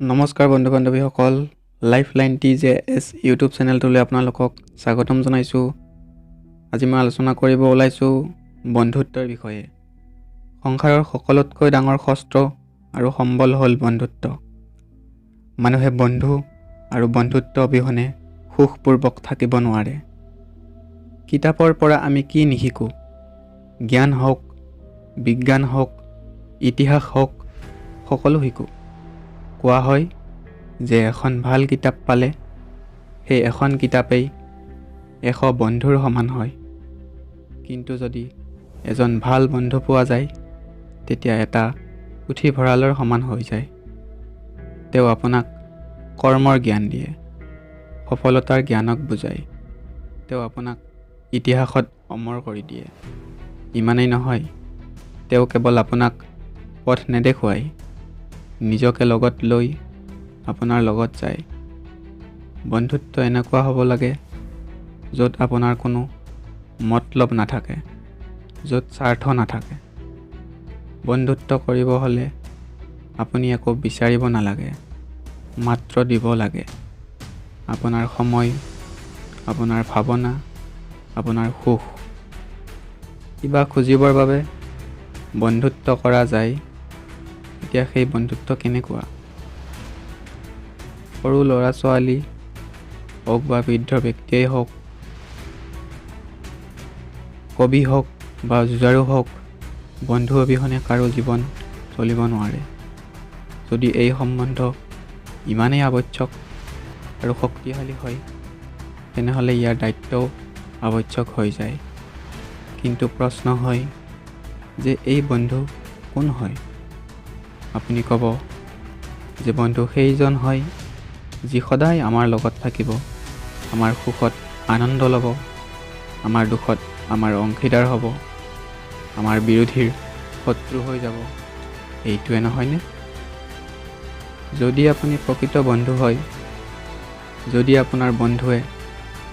নমস্কাৰ বন্ধু বান্ধৱীসকল, lifeline TJS YouTube চেনেলটোলৈ আপোনালোকক স্বাগতম জনাইছোঁ। আজি মই আলোচনা কৰিব ওলাইছোঁ বন্ধুত্বৰ বিষয়ে। সংসাৰৰ সকলোতকৈ ডাঙৰ শস্ত্ৰ আৰু সম্বল হ'ল বন্ধুত্ব। মানুহে বন্ধু আৰু বন্ধুত্ব অবিহনে সুখপূৰ্বক থাকিব নোৱাৰে। কিতাপৰ পৰা আমি কি নিশিকোঁ? জ্ঞান হওক, বিজ্ঞান হওক, ইতিহাস হওক, সকলো শিকোঁ। কোৱা হয় যে এখন ভাল কিতাপ পালে সেই এখন কিতাপেই 100 বন্ধুৰ সমান হয়। কিন্তু যদি এজন ভাল বন্ধু পোৱা যায়, তেতিয়া এটা পুথিভঁৰালৰ সমান হৈ যায়। তেওঁ আপোনাক কৰ্মৰ জ্ঞান দিয়ে, সফলতাৰ জ্ঞানক বুজায়। তেওঁ আপোনাক ইতিহাসত অমৰ কৰি দিয়ে। ইমানেই নহয়, তেওঁ কেৱল আপোনাক পথ নেদেখুৱায়, নিজকে লগত লৈ আপোনাৰ লগত যায়। বন্ধুত্ব এনেকুৱা হ'ব লাগে য'ত আপোনাৰ কোনো মতলব নাথাকে, য'ত স্বাৰ্থ নাথাকে। বন্ধুত্ব কৰিব হ'লে আপুনি একো বিচাৰিব নালাগে, মাত্ৰ দিব লাগে। আপোনাৰ সময়, আপোনাৰ ভাৱনা, আপোনাৰ সুখ। কিবা খুজিবৰ বাবে বন্ধুত্ব কৰা যায়, এতিয়া সেই বন্ধুত্ব কেনেকুৱা? সৰু ল'ৰা ছোৱালী হওক বা বৃদ্ধ ব্যক্তিয়েই হওক, কবি হওক বা যুঁজাৰু হওক, বন্ধু অবিহনে কাৰো জীৱন চলিব নোৱাৰে। যদি এই সম্বন্ধ ইমানেই আৱশ্যক আৰু শক্তিশালী হয়, তেনেহ'লে ইয়াৰ দায়িত্বও আৱশ্যক হৈ যায়। কিন্তু প্ৰশ্ন হয় যে এই বন্ধু কোন হয়? আপুনি ক'ব যে বন্ধু সেইজন হয় যি সদায় আমাৰ লগত থাকিব, আমাৰ সুখত আনন্দ ল'ব, আমাৰ দুখত আমাৰ অংশীদাৰ হ'ব, আমাৰ বিৰোধীৰ শত্ৰু হৈ যাব। এইটোৱে নহয়নে? যদি আপুনি প্ৰকৃত বন্ধু হয়, যদি আপোনাৰ বন্ধুৱে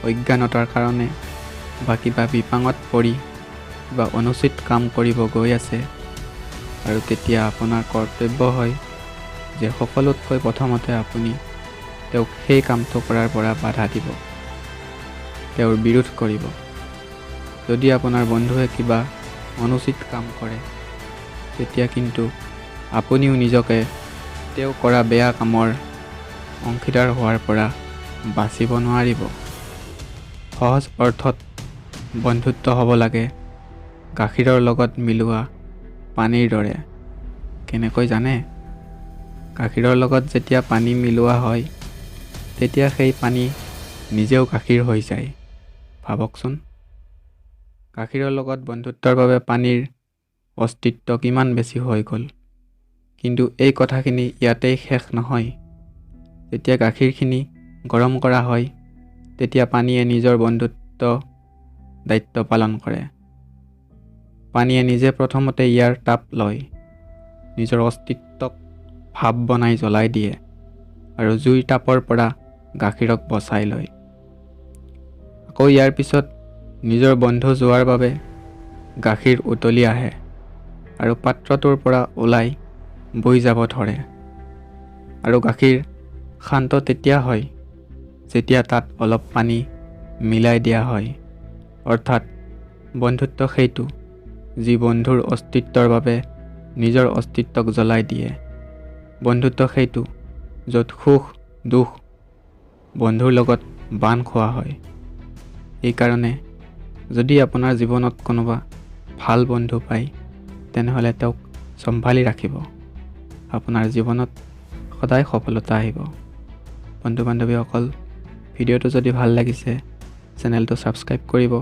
অজ্ঞানতাৰ কাৰণে বা কিবা বিপাঙত পৰি কিবা অনুচিত কাম কৰিব গৈ আছে, আৰু তেতিয়া আপোনাৰ কৰ্তব্য হয় যে সকলোতকৈ প্ৰথমতে আপুনি তেওঁক সেই কামটো কৰাৰ পৰা বাধা দিব, তেওঁৰ বিৰোধ কৰিব। যদি আপোনাৰ বন্ধুৱে কিবা অনুচিত কাম কৰে, তেতিয়া কিন্তু আপুনিও নিজকে তেওঁ কৰা বেয়া কামৰ অংশীদাৰ হোৱাৰ পৰা বাচিব নোৱাৰিব। সহজ অৰ্থত বন্ধুত্ব হ'ব লাগে গাখীৰৰ লগত মিলোৱা পানীৰ দৰে। কেনেকৈ জানে? গাখীৰৰ লগত যেতিয়া পানী মিলোৱা হয়, তেতিয়া সেই পানী নিজেও গাখীৰ হৈ যায়। ভাবকচোন, গাখীৰৰ লগত বন্ধুত্বৰ বাবে পানীৰ অস্তিত্ব কিমান বেছি হৈ গ'ল। কিন্তু এই কথাখিনি ইয়াতেই শেষ নহয়। যেতিয়া গাখীৰখিনি গৰম কৰা হয়, তেতিয়া পানীয়ে নিজৰ বন্ধুত্ব দায়িত্ব পালন কৰে। পানীয়ে নিজে প্ৰথমতে ইয়াৰ তাপ লয়, নিজৰ অস্তিত্বক ভাপ বনাই জ্বলাই দিয়ে আৰু জুইৰ তাপৰ পৰা গাখীৰক বচাই লয়। আকৌ ইয়াৰ পিছত নিজৰ বন্ধু যোৱাৰ বাবে গাখীৰ উতলি আহে আৰু পাত্ৰটোৰ পৰা ওলাই বৈ যাব ধৰে। আৰু গাখীৰ শান্ত তেতিয়া হয় যেতিয়া তাত অলপ পানী মিলাই দিয়া হয়। অৰ্থাৎ বন্ধুত্ব সেইটো যি বন্ধুৰ অস্তিত্বৰ বাবে নিজৰ অস্তিত্বক জ্বলাই দিয়ে। বন্ধুত্ব সেইটো য'ত সুখ দুখ বন্ধুৰ লগত বান্ধ খোৱা হয়। এইকাৰণে যদি আপোনাৰ জীৱনত কোনোবা ভাল বন্ধু পায়, তেনেহ'লে তেওঁক চম্ভালি ৰাখিব। আপোনাৰ জীৱনত সদায় সফলতা আহিব। বন্ধু বান্ধৱীসকল, ভিডিঅ'টো যদি ভাল লাগিছে, চেনেলটো ছাবস্ক্ৰাইব কৰিব।